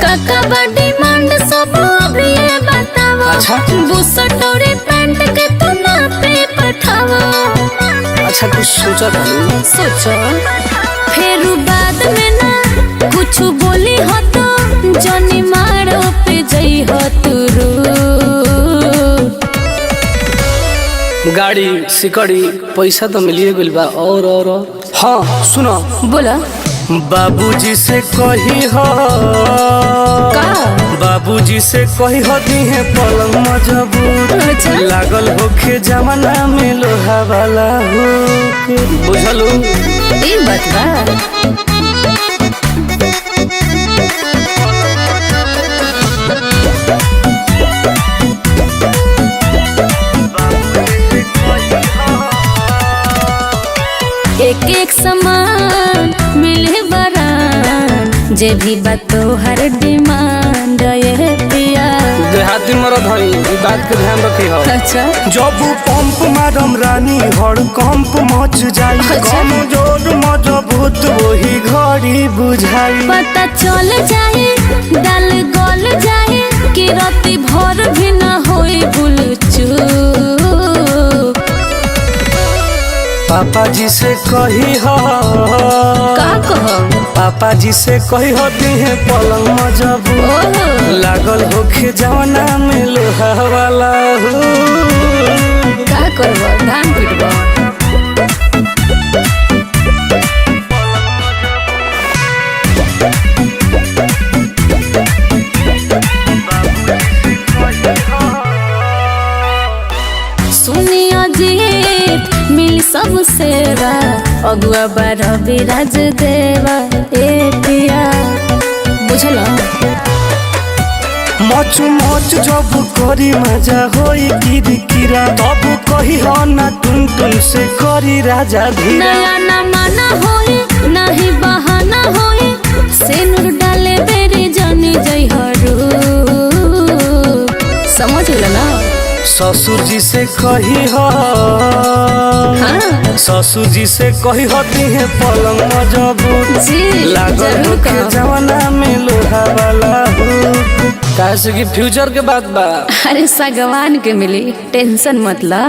काका बड़ी डिमांड सब अभी ये बतावा। अच्छा बुसट और पैंट के तो ना पे पठावा। अच्छा कुछ सोचा था सोचो फिर बाद में ना कुछ बोली हो तो जनी मारो पे जई हो तुरू। गाड़ी सिकड़ी पैसा तो मिलिए गइल बा और हाँ सुनो बोला बाबूजी से कही हो का बाबूजी से कही हो दी है पलंग मजबूत अच्छा। लागल होखे जमाना में लोहा वाला हो बुझलू ई बात बा। एक एक समान मिले बरान जे भी बातो हर डिमांड ये पिया। देहाती मरद हई ई बात के ध्यान रखी हो। अच्छा जब पंप मारम रानी हर कंप मच जाई अच्छा। कम जोर मजबूत वही घड़ी बुझाई पता चल जाए डाल गल जाए कि राती भर भी ना होए भूल चूक। पापा जी से कही हो का कहो पापा जी से कही होती है पलंग मजबूत ओहो लागल होखे जवाना में लोहा वाला हो। का करबो धान पिटबो। सुनिया जीत मिल सब सेवा अगुआ बार विराज देवा ए पिया। बुझल मच मच जब करी मजा होई किरकिरा तब कही हो ना टुन टुन से करी राजा धीरा नया न माना होए नहीं बहाना होए सेनुर डाले बेरी जानी जई हरू। समझ गेल ना ससुर जी से कही हो हाँ ससुर जी से कही होती है पलंग मजबूत जी लागल जरूर होखे कहो। जवाना में लोहा वाला हो काहे से कि फ्यूचर के बात बा। अरे सगवान के मिली टेंशन मत ला।